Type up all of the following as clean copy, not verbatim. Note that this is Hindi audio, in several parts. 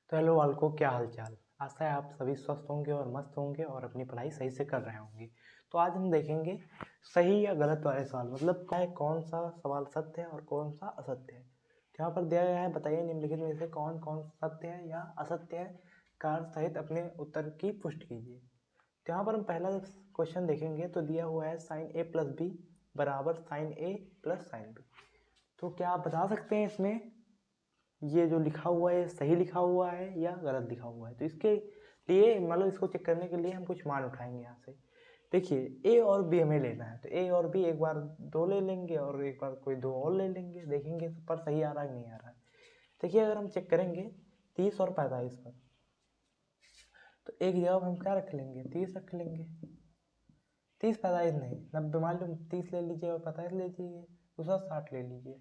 तो हेलो वालको, क्या हाल चाल। आशा है आप सभी स्वस्थ होंगे और मस्त होंगे और अपनी पढ़ाई सही से कर रहे होंगे। तो आज हम देखेंगे सही या गलत वाले सवाल, मतलब क्या है, कौन सा सवाल सत्य है और कौन सा असत्य है। तो यहाँ पर दिया गया है, बताइए निम्नलिखित में से कौन कौन सत्य है या असत्य है, कारण सहित अपने उत्तर की पुष्टि कीजिए। तो यहाँ पर हम पहला क्वेश्चन देखेंगे तो दिया हुआ है साइन ए प्लस बी बराबर साइन ए प्लस साइन बी। तो क्या आप बता सकते हैं इसमें ये जो लिखा हुआ है सही लिखा हुआ है या गलत लिखा हुआ है। तो इसके लिए मतलब इसको चेक करने के लिए हम कुछ मान उठाएंगे यहाँ से। देखिए ए और बी हमें लेना है, तो ए और बी एक बार दो ले लेंगे और एक बार कोई दो और ले लेंगे, देखेंगे पर सही आ रहा है नहीं आ रहा है। देखिए अगर हम चेक करेंगे 30 और 45 पर, तो एक जगह हम क्या रख लेंगे, 30 रख लेंगे। 30 45 नहीं, 90 मान लो, 30 ले लीजिए और 45 ले लीजिए, दूसरा 60 ले लीजिए,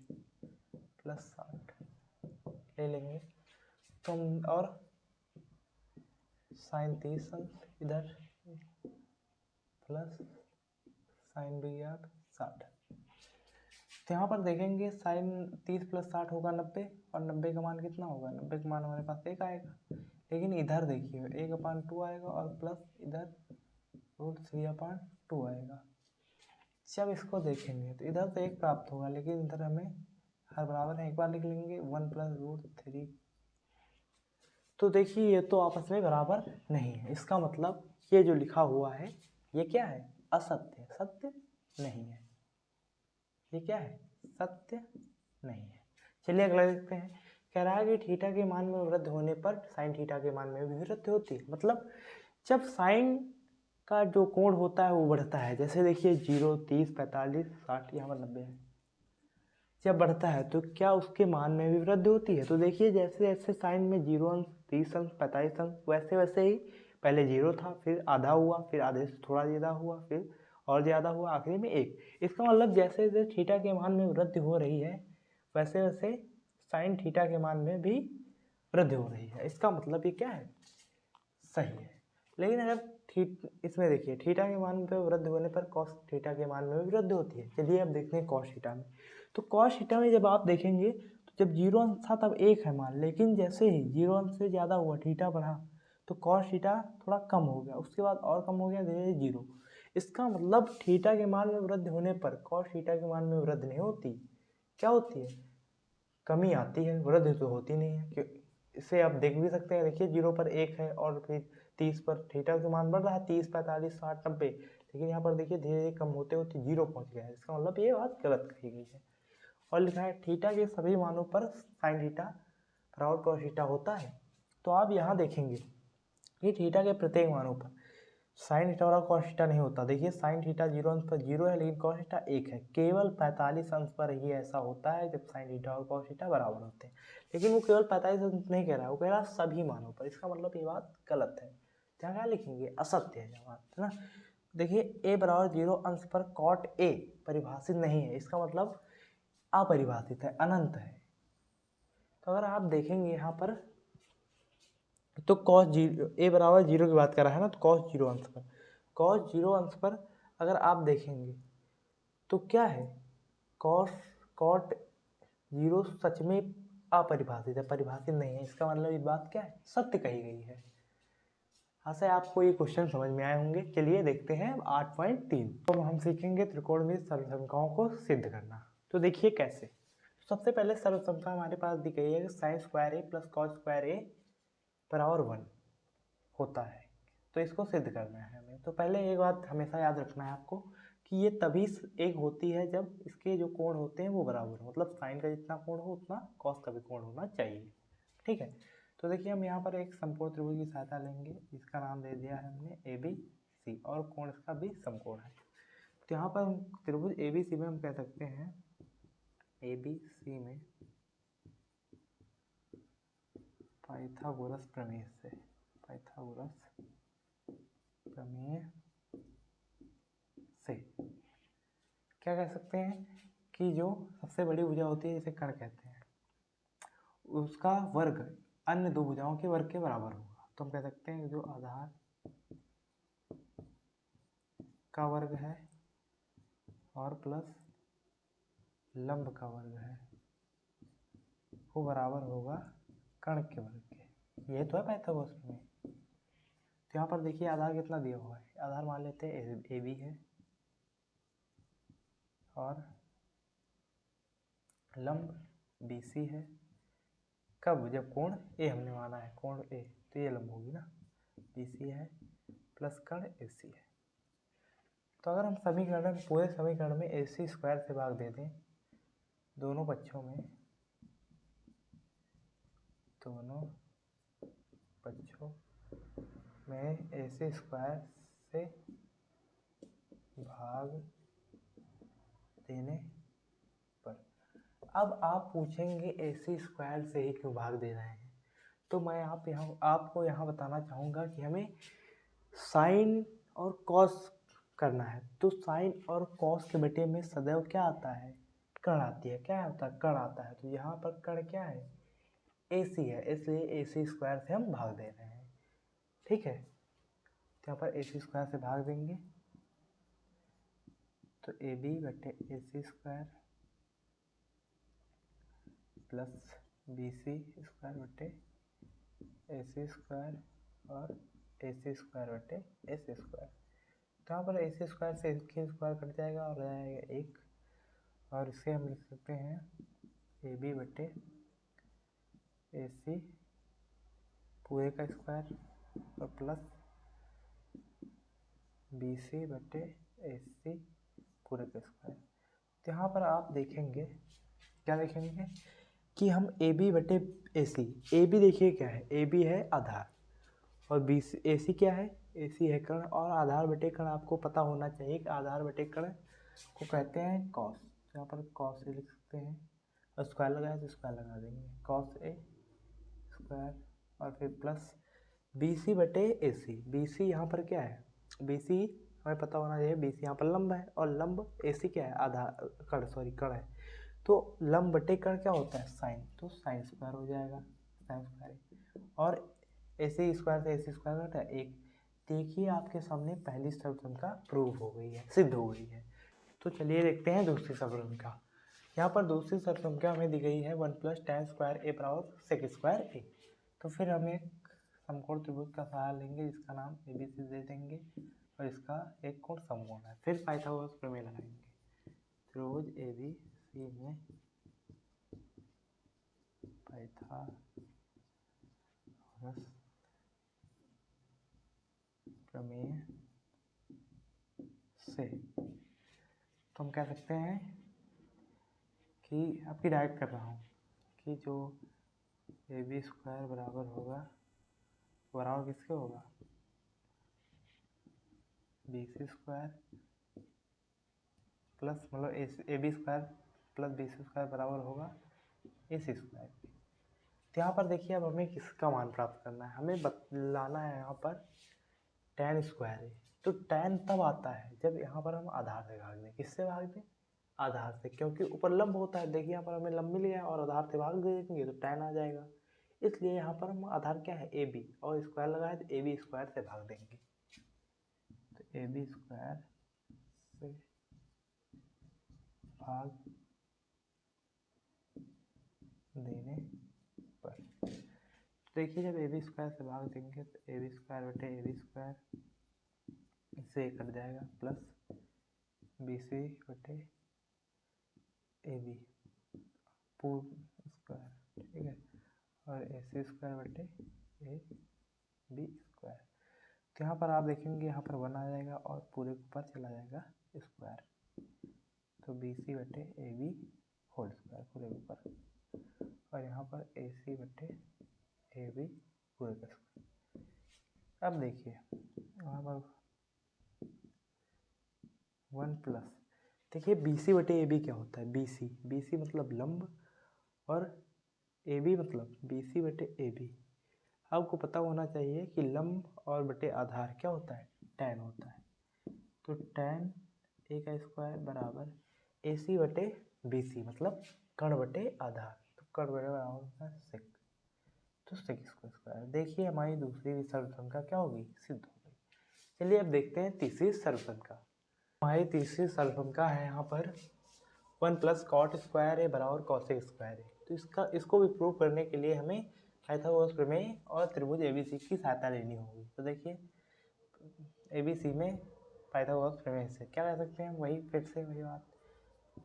प्लस 60 ले लेंगे। तो हम और साइन 30 इधर प्लस साइन भी गया 60। तो यहाँ पर देखेंगे साइन 30 प्लस 60 होगा 90, और 90 का मान कितना होगा, 90 का मान हमारे पास एक आएगा। लेकिन इधर देखिए 1/2 आएगा और प्लस इधर √3/2 आएगा। जब इसको देखेंगे तो इधर तो एक प्राप्त होगा, लेकिन इधर हमें हर बराबर है, एक बार लिख लेंगे 1 + √3। तो देखिए ये तो आपस में बराबर नहीं है, इसका मतलब ये जो लिखा हुआ है ये क्या है, असत्य, सत्य नहीं है। ये क्या है, सत्य नहीं है। चलिए अगला देखते हैं। कह रहा है कि थीटा के मान में वृद्धि होने पर साइन थीटा के मान में भी वृद्धि होती है। मतलब जब साइन का जो कोण होता है वो बढ़ता है, जैसे देखिए 0 30 45 60 यहाँ पर 90 है, जब बढ़ता है तो क्या उसके मान में भी वृद्धि होती है। तो देखिए जैसे जैसे साइन में 0 अंश 30 अंश 45 अंश, वैसे वैसे ही पहले 0 था, फिर आधा हुआ, फिर आधे से थोड़ा ज़्यादा हुआ, फिर और ज़्यादा हुआ, आखिरी में 1। इसका मतलब जैसे जैसे थीटा के मान में वृद्धि हो रही है वैसे वैसे साइन थीटा के मान में भी वृद्धि हो रही है। इसका मतलब ये क्या है, सही है। लेकिन अगर इसमें देखिए थीटा के मान पे वृद्धि होने पर कॉस थीटा के मान में भी वृद्धि होती है। चलिए अब देखते हैं कॉस थीटा में। तो कॉस थीटा में जब आप देखेंगे तो जब 0 अंश था तब 1 है मान, लेकिन जैसे ही 0 अंश से ज़्यादा हुआ, थीटा बढ़ा, तो कॉस थीटा थोड़ा कम हो गया, उसके बाद और कम हो गया, धीरे धीरे 0। इसका मतलब थीटा के मान में वृद्धि होने पर कॉस थीटा के मान में वृद्धि नहीं होती, क्या होती है, कमी आती है, वृद्धि तो होती नहीं है। इसे आप देख भी सकते हैं, देखिए 0 पर 1 है और फिर 30 पर थीटा का मान बढ़ रहा है, 30 45 60 90, लेकिन यहाँ पर देखिए धीरे धीरे कम होते होते 0 पहुँच गया है। इसका मतलब ये बात गलत कही गई है। और लिखा है थीटा के सभी मानों पर साइन थीटा बराबर कॉस थीटा होता है। तो आप यहाँ देखेंगे कि थीटा के प्रत्येक मानों पर साइन थीटा और कॉस थीटा नहीं होता। देखिए साइन थीटा 0 अंश पर 0 है, लेकिन कॉस थीटा 1 है। केवल 45 अंश पर ही ऐसा होता है जब साइन थीटा और कॉस थीटा बराबर होते हैं। लेकिन वो केवल 45 अंश नहीं कह रहा, वो कह रहा सभी मानों पर। इसका मतलब ये बात गलत है। यहाँ क्या लिखेंगे, असत्य है यह बात, है ना। देखिए a बराबर 0 अंश पर कॉट a परिभाषित नहीं है, इसका मतलब अपरिभाषित है, अनंत है। तो अगर आप देखेंगे यहाँ पर तो कॉस 0 a बराबर 0 की बात कर रहा है ना, तो कॉस 0 अंश पर, कॉस 0 अंश पर अगर आप देखेंगे तो क्या है, कॉस कॉट 0 सच में अपरिभाषित है, परिभाषित नहीं है। इसका मतलब ये बात क्या है, सत्य कही गई है। आशा है आपको ये क्वेश्चन समझ में आए होंगे। चलिए देखते हैं 8.3। तो हम सीखेंगे त्रिकोण में सर्वसंख्याओं को सिद्ध करना। तो देखिए कैसे। सबसे पहले सर्वसंख्या हमारे पास दी गई है कि साइन स्क्वायर ए प्लस कॉस स्क्वायर ए बराबर 1 होता है। तो इसको सिद्ध करना है हमें। तो पहले एक बात हमेशा याद रखना है आपको कि ये तभी एक होती है जब इसके जो कोण होते हैं वो बराबर हो, मतलब साइन का जितना कोण हो उतना कॉस का भी कोण होना चाहिए, ठीक है। तो देखिए हम यहाँ पर एक समकोण त्रिभुज की सहायता लेंगे, इसका नाम दे दिया है हमने ABC, और कोण इसका भी समकोण है। तो यहाँ पर त्रिभुज ABC में हम कह सकते हैं, ABC में पाइथागोरस प्रमेय से, पाइथागोरस प्रमेय से क्या कह सकते हैं कि जो सबसे बड़ी भुजा होती है जिसे कर्ण कहते हैं, उसका वर्ग अन्य दो भुजाओं के वर्ग के बराबर होगा। तो हम कह सकते हैं जो आधार का वर्ग है और प्लस लंब का वर्ग है वो बराबर होगा कर्ण के वर्ग के। ये तो है पाइथागोरस प्रमेय। तो यहाँ पर देखिए आधार कितना दिया हुआ है, आधार मान लेते हैं ए बी है और लंब बी सी है। कब? जब कोण ए हमने माना है, कोण ए, तो ये लंब होगी ना, बी सी है प्लस कण ए सी है। तो अगर हम समीकरण में, पूरे समीकरण में ए सी स्क्वायर से भाग दे दें दोनों पक्षों में, दोनों पक्षों में ए सी स्क्वायर से भाग देने पर, अब आप पूछेंगे ए सी स्क्वायर से ही क्यों भाग दे रहे हैं, तो मैं आपको यहाँ बताना चाहूँगा कि हमें साइन और कॉस करना है। तो साइन और कॉस के बेटे में सदैव क्या आता है? कण आती है। क्या होता है? कण आता है। तो यहाँ पर कण क्या है? ए सी है, इसलिए ए सी स्क्वायर से हम भाग दे रहे हैं। ठीक है, तो यहाँ पर ए सी स्क्वायर से भाग देंगे तो ए बी बटे A C square plus B C square बटे ए सी स्क्वायर और ए सी स्क्वायर बटे ए सी स्क्वायर। तो यहाँ पर ए सी स्क्वायर से ए स्क्वायर कट जाएगा और रह जाएगा 1, और इसे हम लिख सकते हैं ए बी बटे ए सी पूरे का स्क्वायर और प्लस बी सी बटे ए सी पूरे का स्क्वायर। तो यहाँ पर आप देखेंगे, क्या देखेंगे कि हम ए बी बटे ए सी, ए बी देखिए क्या है, ए बी है आधार और बी सी, ए सी क्या है? ए सी है कण, और आधार बटे कण आपको पता होना चाहिए कि आधार बटे कण को कहते हैं कॉस। तो यहाँ पर कॉस ए लिख सकते हैं और स्क्वायर लगाया तो स्क्वायर लगा देंगे, कॉस ए स्क्वायर और फिर प्लस बी सी बटे ए सी। बी सी यहाँ पर क्या है? बी सी हमें पता होना चाहिए, बी सी यहाँ पर लंब है और लंब ए सी क्या है? आधार कण है। तो लंब बटे कण क्या होता है? साइन, तो साइन स्क्वायर हो जाएगा, साइन स्क्वायर। और ए सी स्क्वायर से ए सी स्क्वायर घटा 1। देखिए आपके सामने पहली सर्वसंख्या प्रूव हो गई है, सिद्ध हो गई है। तो चलिए देखते हैं दूसरी सर्वसंख्या। यहाँ पर दूसरी सर्वसंख्या हमें दी गई है 1 + tan स्क्वायर ए बराबर सेक स्क्वायर ए। तो फिर हम एक समकोण त्रिभुज का सहारा लेंगे जिसका नाम ए बी सी दे देंगे और इसका एक कोण समकोण है। फिर पाइथागोरस प्रमेय लगाएंगे। त्रिभुज ए बी सी में पाइथागोरस प्रमेय से तो हम कह सकते हैं कि, आपकी डायरेक्ट कर रहा हूँ, कि जो ए बी स्क्वायर बराबर होगा, बराबर किसके होगा? बी सी स्क्वायर प्लस, मतलब A B square plus B C square बराबर होगा ए सी स्क्वायर। तो यहाँ पर देखिए अब हमें किसका मान प्राप्त करना है, हमें बतलाना है यहाँ पर tan स्क्वायर है। तो tan तब आता है जब यहाँ पर हम आधार से भाग दें। किससे भाग दें? आधार से, क्योंकि ऊपर लंब होता है। देखिए यहाँ पर हमें लंब मिल गया और आधार से भाग दे देंगे तो tan आ जाएगा। इसलिए यहाँ पर हम आधार क्या है? ए बी, और स्क्वायर लगाए तो ए बी स्क्वायर से भाग देंगे। तो ए बी स्क्वायर से भाग देने पर, देखिए जब ए बी स्क्वायर से भाग देंगे तो ए बी स्क्वायर बटे ए बी स्क्वायर इससे कट जाएगा प्लस बी सी बटे ए बी पूर्ण स्क्वायर, ठीक है, और ए सी स्क्वायर बटे ए बी स्क्वायर। तो यहाँ पर आप देखेंगे यहाँ पर 1 आ जाएगा और पूरे ऊपर चला जाएगा स्क्वायर, तो बी सी बटे ए बी होल स्क्वायर पूरे ऊपर, और यहाँ पर ए सी बटे ए बी पूरे का स्क्वायर। अब देखिए यहाँ पर 1 प्लस, देखिए बी सी बटे ए बी क्या होता है? बी सी मतलब लंब और ए बी मतलब बी सी बटे ए बी। आपको पता होना चाहिए कि लंब और बटे आधार क्या होता है? tan होता है। तो tan ए का स्क्वायर बराबर ए सी बटे बी सी मतलब कण बटे आधार, तो कण बटे बराबर होता है सेक, तो सेक स्क्वायर। देखिए हमारी दूसरी सर्वसंख्या क्या होगी? सिद्ध हो गई। चलिए अब देखते हैं तीसरी सर्वसंख्या। हमारी तीसरी सर्वसंख्या है यहाँ पर 1 + cot स्क्वायर ए बराबर cosec स्क्वायर है। तो इसको भी प्रूव करने के लिए हमें पाइथागोरस प्रमेय और त्रिभुज एबीसी की सहायता लेनी होगी। तो देखिए एबीसी में पाइथागोरस प्रमेय से क्या कर सकते हैं, वही फिर से वही बात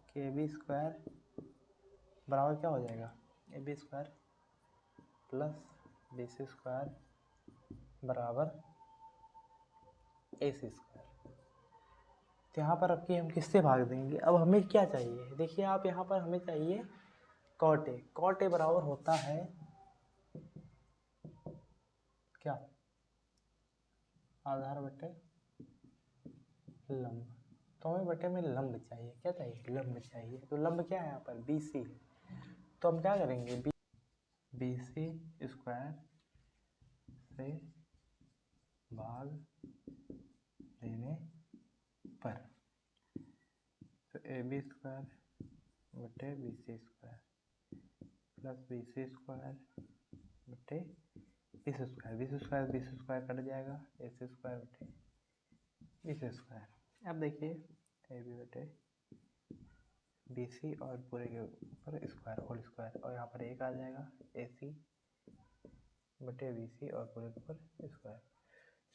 कि ए बी स्क्वायर बराबर क्या हो जाएगा, A B square plus B C square बराबर ए सी स्क्वायर। तो यहाँ पर आपकी हम किससे भाग देंगे, अब हमें क्या चाहिए, देखिए आप यहाँ पर हमें चाहिए कॉट ए। कॉट ए बराबर होता है क्या, आधार बटे लंब। तो हमें बटे में लंब चाहिए, क्या चाहिए, लंब चाहिए। तो लंब क्या है यहाँ पर, बी सी। तो हम क्या करेंगे, बी सी स्क्वायर से भाग देने पर तो ए बी स्क्वायर बटे B C square plus B C square बटे B C square, B C square cut जाएगा, ए सी स्क्वायर बटे बी सी स्क्वायर। अब देखिए ए बी बटे बी सी और पूरे के ऊपर स्क्वायर होल स्क्वायर, और यहाँ पर एक आ जाएगा ए सी बटे बी सी और पूरे के ऊपर स्क्वायर।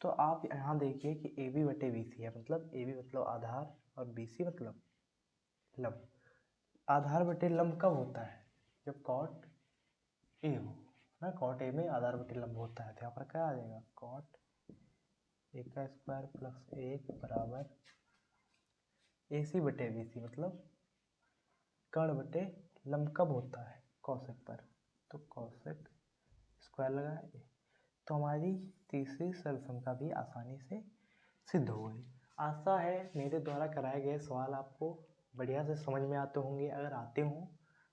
तो आप यहाँ देखिए कि ए बी बटे बी सी है, मतलब ए बी मतलब आधार और बी सी मतलब लंब। आधार बटे लंब कब होता है, जब कॉट ए हो ना, कॉट ए में आधार बटे लंब होता है। तो यहाँ पर क्या आ जाएगा, कॉट ए का स्क्वायर प्लस एक बराबर ए सी बटे बी सी, मतलब कर्ण बटे लंब कब होता है, कौशिक पर। तो कौशिक स्क्वायर लगाए, तो हमारी तीसरी सर्वसमता भी आसानी से सिद्ध हो गई। आशा है मेरे द्वारा कराए गए सवाल आपको बढ़िया से समझ में आते होंगे। अगर आते हों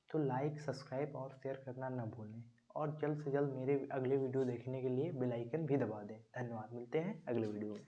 तो लाइक, सब्सक्राइब और शेयर करना न भूलें, और जल्द से जल्द मेरे अगले वीडियो देखने के लिए बेल आइकन भी दबा दें। धन्यवाद, मिलते हैं अगले वीडियो में।